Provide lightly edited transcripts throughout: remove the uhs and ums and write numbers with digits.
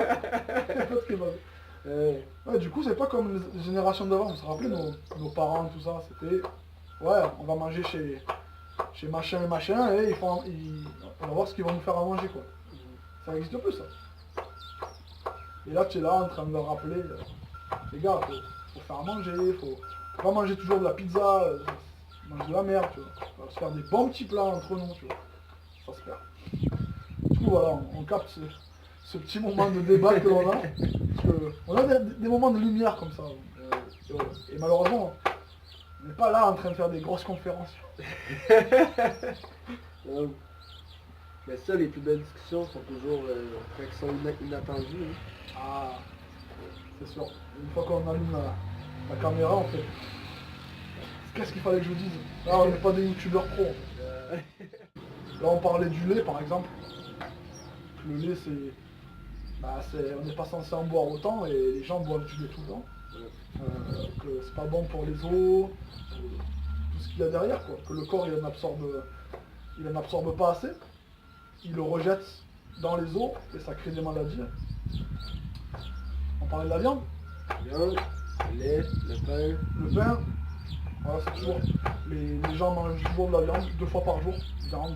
Pas très mal. Ouais, du coup, c'est pas comme les générations d'avant. On se rappelait, nos parents, tout ça. C'était, ouais, on va manger chez machin et machin, et on va voir ce qu'ils vont nous faire à manger, quoi. Ça existe plus, ça. Et là, tu es là en train de leur rappeler, les gars, faut faire à manger, faut pas manger toujours de la pizza, manger de la merde, tu vois. On va se faire des bons petits plats entre nous, tu vois. Ça se perd. Du coup, voilà, on capte ce petit moment de débat que l'on a. Parce que on a des moments de lumière comme ça. Et malheureusement, on n'est pas là en train de faire des grosses conférences. Mais ça, les plus belles discussions sont toujours quand elles sont inattendues. Hein. Ah, c'est sûr. Une fois qu'on allume la caméra, on fait... Qu'est-ce qu'il fallait que je dise? Là, on n'est pas des youtubeurs pro. Là, on parlait du lait, par exemple. Le lait, on n'est pas censé en boire autant, et les gens boivent du lait tout le temps. Que c'est pas bon pour les os, pour tout ce qu'il y a derrière, quoi. Que le corps, il en absorbe pas assez. Il le rejette dans les os, et ça crée des maladies. On parlait de la viande. Viande, le lait, le pain. Le pain, voilà, c'est toujours... Les gens mangent toujours de la viande 2 fois par jour. Viande.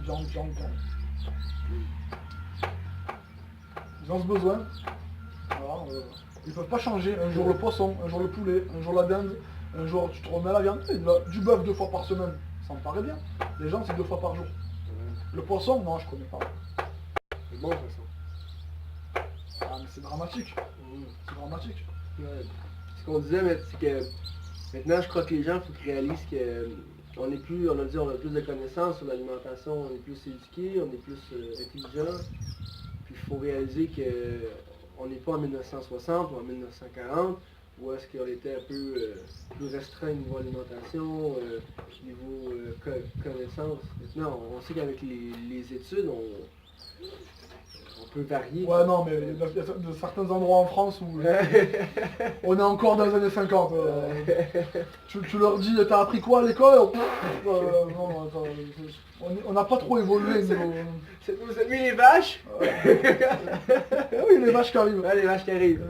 Ils ont ce besoin. Voilà, ils peuvent pas changer. Un jour le poisson, un jour le poulet, un jour la dinde, un jour tu te remets à la viande. Du bœuf 2 fois par semaine, ça me paraît bien. Les gens, c'est 2 fois par jour. Le poisson, non, je connais pas. C'est bon, de toute façon. Ah, mais c'est dramatique. C'est dramatique. Ouais. Ce qu'on disait, c'est que maintenant, je crois que les gens, il faut qu'ils réalisent que on a plus de connaissances sur l'alimentation, on est plus éduqués, on est plus intelligent. Puis il faut réaliser que on n'est pas en 1960 ou en 1940, où est-ce qu'on était un peu plus restreint au niveau alimentation, niveau connaissance. Maintenant, on sait qu'avec les études, on peut varier. Ouais, non, mais il y a de certains endroits en France où on est encore dans les années 50. Tu leur dis, t'as appris quoi à l'école? Non, attends, on n'a pas trop évolué. C'est nos amis les vaches. Oui, les vaches qui arrivent. Ouais, les vaches qui arrivent.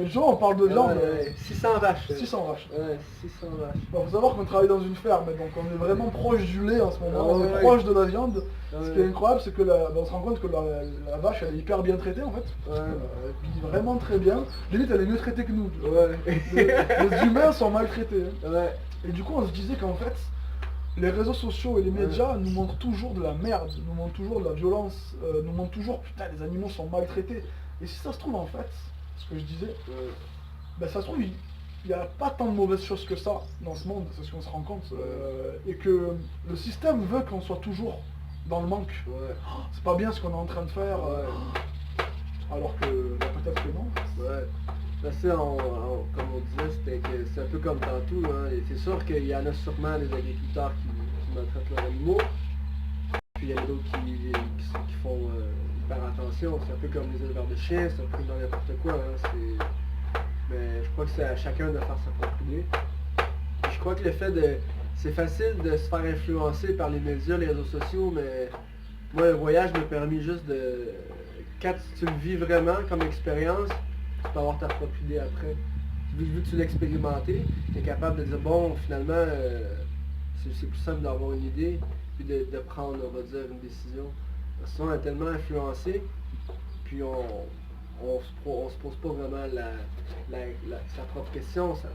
Justement, on parle de viande. 600 vaches. 600 vaches. Ouais, 600 vaches. Bon, faut savoir qu'on travaille dans une ferme, donc on est vraiment proche du lait en ce moment, Ah, on est ouais. proche de la viande. Ah, Ce qui est incroyable, c'est que on se rend compte que la vache, elle est hyper bien traitée en fait. Ouais. Elle vit vraiment très bien. Limite, elle est mieux traitée que nous. Ouais. Les humains sont maltraités. Hein. Ouais. Et du coup, on se disait qu'en fait, les réseaux sociaux et les médias nous montrent toujours de la merde, nous montrent toujours de la violence, nous montrent toujours, putain, les animaux sont maltraités. Et si ça se trouve, en fait, ce que je disais, ben ça se trouve, il n'y a pas tant de mauvaises choses que ça dans ce monde, c'est ce qu'on se rend compte. Et que le système veut qu'on soit toujours dans le manque. Ouais. C'est pas bien ce qu'on est en train de faire, alors que ben, peut-être que non. Ouais. Parce que, comme on disait, c'est un peu comme tantôt. Hein. Et c'est sûr qu'il y en a sûrement des agriculteurs qui maltraitent leurs animaux. Puis il y en a d'autres qui font hyper attention. C'est un peu comme les éleveurs de chiens, c'est un peu comme dans n'importe quoi. Hein. Mais je crois que c'est à chacun de faire sa propre idée. Puis je crois que le fait de... C'est facile de se faire influencer par les médias, les réseaux sociaux, mais moi le voyage m'a permis juste de... Quand tu le vis vraiment comme expérience, tu peux avoir ta propre idée après. Vu que tu l'as expérimenté, tu es capable de dire bon finalement c'est plus simple d'avoir une idée puis de prendre, on va dire, une décision. Parce que sinon on est tellement influencé, puis on se pose pas vraiment sa propre question, ça.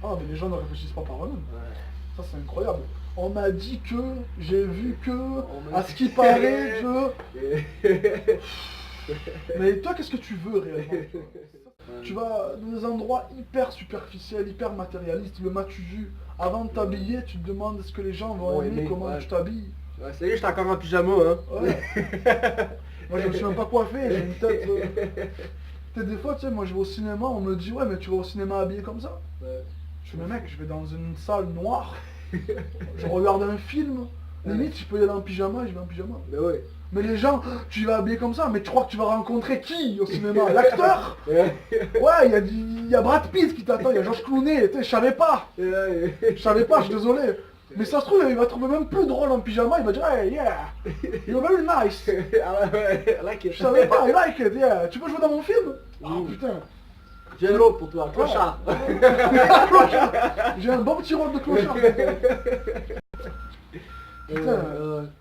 Ah, mais les gens ne réfléchissent pas par eux-mêmes. Ouais. Ça, c'est incroyable. On m'a dit que, j'ai vu que, à ce qui paraît que... Mais toi, qu'est-ce que tu veux réellement? Tu vas dans des endroits hyper superficiels, hyper matérialistes. Le m'as-tu vu? Avant de t'habiller, tu te demandes est-ce que les gens vont aimer comment tu t'habilles. Ouais, ça y est, j'étais encore en pyjama, hein. Ouais. Moi, je me suis même pas coiffé, j'ai une tête... Tu sais, des fois, tu sais, moi je vais au cinéma, on me dit ouais, mais tu vas au cinéma habillé comme ça? Ouais. Je fais mais mec, je vais dans une salle noire, je regarde un film, limite je peux y aller en pyjama, je vais en pyjama. Mais ouais. Mais les gens, tu vas habiller comme ça, mais tu crois que tu vas rencontrer qui au cinéma? L'acteur? Ouais, il y a Brad Pitt qui t'attend, il y a Georges Clooney, tu sais, je savais pas, je suis désolé. Mais ça se trouve, il va trouver même plus drôle en pyjama, il va dire hey yeah, you're very nice. I like it. Je savais pas, I like it, yeah. Tu peux jouer dans mon film? Oh putain. J'ai un rôle pour toi, clochard. J'ai un bon petit rôle de clochard. Putain.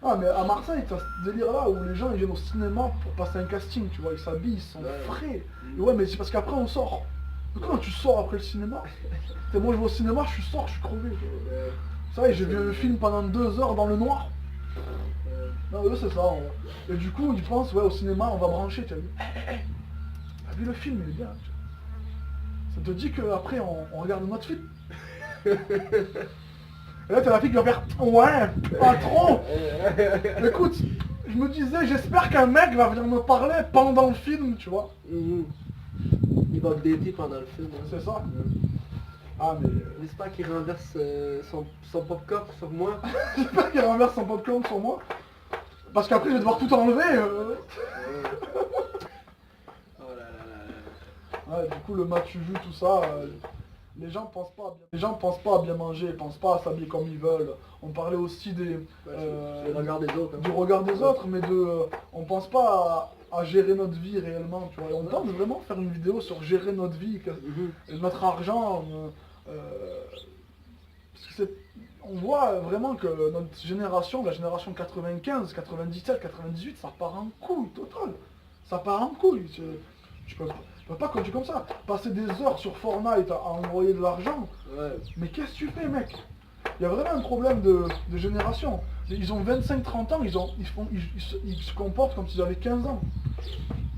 Ah mais à Marseille, t'as ce délire là où les gens ils viennent au cinéma pour passer un casting, tu vois, ils s'habillent, ils sont frais. Et ouais mais c'est parce qu'après on sort. Mais comment tu sors après le cinéma? Moi je vais au cinéma, je sors, je suis crevé. Ça y est, j'ai vu un film pendant 2 heures dans le noir. Non eux c'est ça. Et du coup ils pensent ouais au cinéma on va brancher, tu as vu. T'as vu le film, il est bien. Ça te dit qu'après on regarde notre film. Et là t'as la fille qui va faire ouais, pas trop. Écoute, je me disais j'espère qu'un mec va venir me parler pendant le film, tu vois. Il va me dater pendant le film. Hein. C'est ça. Ah mais... J'espère qu'il renverse son popcorn sur moi. J'espère qu'il renverse son popcorn sur moi. Parce qu'après je vais devoir tout enlever. Oh là là là. Ouais, du coup le match joue tout ça. Les gens pensent pas à bien manger, ils pensent pas à s'habiller comme ils veulent. On parlait aussi des... du regard des autres. Hein. Du regard des autres, mais on pense pas à gérer notre vie réellement, tu vois. Et on pense vraiment faire une vidéo sur gérer notre vie, notre argent. Parce que on voit vraiment que notre génération, la génération 95, 97, 98, ça part en couille total. Ça part en couille. Tu peux pas continuer comme ça. Passer des heures sur Fortnite à envoyer de l'argent. Ouais. Mais qu'est-ce que tu fais, mec? Il y a vraiment un problème de génération. Ils ont 25-30 ans, ils se comportent comme s'ils avaient 15 ans.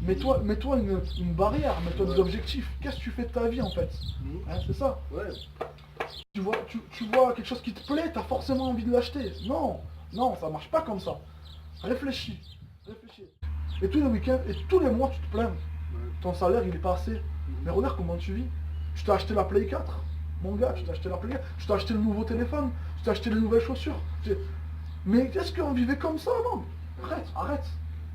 Mets-toi une barrière, mets-toi des objectifs. Qu'est-ce que tu fais de ta vie en fait? Hein, c'est ça. Ouais. Tu vois quelque chose qui te plaît, t'as forcément envie de l'acheter. Non, non, ça marche pas comme ça. Réfléchis. Et tous les week-ends, et tous les mois, tu te plains. Ton salaire, il est pas assez. Mais regarde comment tu vis. Tu t'as acheté la Play 4. Mon gars, tu t'as acheté la Play 4. Tu t'as acheté le nouveau téléphone. Tu t'as acheté les nouvelles chaussures. Mais est-ce qu'on vivait comme ça, non? Arrête.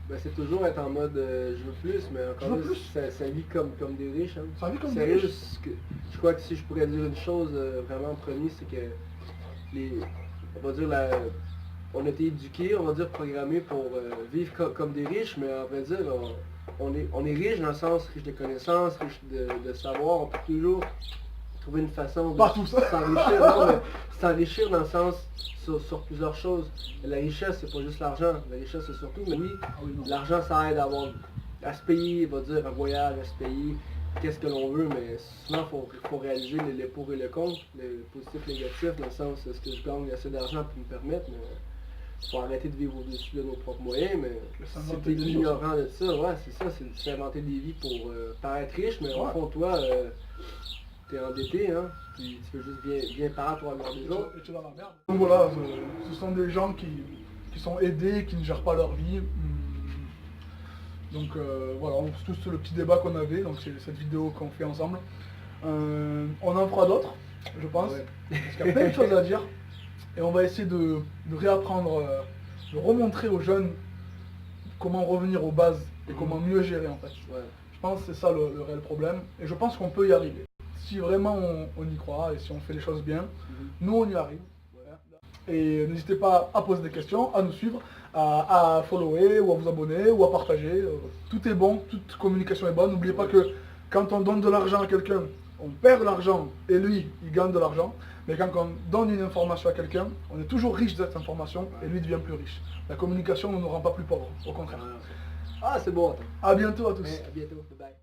Ben, c'est toujours être en mode je veux plus, mais encore là, ça vit comme des riches. Hein. Ça vit comme des riches. Je crois que si je pourrais dire une chose vraiment en premier, c'est que on va dire on a été éduqués, on va dire programmés pour vivre comme des riches, mais on va dire on est riche dans le sens riche de connaissances, riche de savoir, on peut toujours trouver une façon de s'enrichir dans le sens sur plusieurs choses. La richesse, c'est pas juste l'argent, la richesse c'est surtout, mais oui, l'argent ça aide à se payer, on va dire un voyage, à se payer, qu'est-ce que l'on veut, mais souvent il faut réaliser les pour et le contre, les positifs et négatifs, dans le sens est-ce que je gagne assez d'argent pour me permettre, mais il faut arrêter de vivre au-dessus de nos propres moyens, mais si t'es ignorant de ça, ouais, c'est ça, c'est inventer des vies pour paraître riche, mais au fond, toi, t'es endetté, hein, puis tu veux juste bien paraître pour avoir des autres. Et tu es dans la merde. Donc voilà, ce sont des gens qui sont aidés, qui ne gèrent pas leur vie. Donc voilà, c'est tout le petit débat qu'on avait, donc c'est cette vidéo qu'on fait ensemble. On en fera d'autres, je pense, parce qu'il y a plein de choses à dire. Et on va essayer de réapprendre, de remontrer aux jeunes comment revenir aux bases et comment mieux gérer en fait. Ouais. Je pense que c'est ça le réel problème, et je pense qu'on peut y arriver. Si vraiment on y croit et si on fait les choses bien, nous on y arrive. Et n'hésitez pas à poser des questions, à nous suivre, à follower ou à vous abonner ou à partager. Tout est bon, toute communication est bonne. N'oubliez pas que quand on donne de l'argent à quelqu'un, on perd de l'argent et lui, il gagne de l'argent. Mais quand on donne une information à quelqu'un, on est toujours riche de cette information et lui devient plus riche. La communication ne nous rend pas plus pauvres, au contraire. Ah, c'est bon. A bientôt à tous. À bientôt. Bye bye.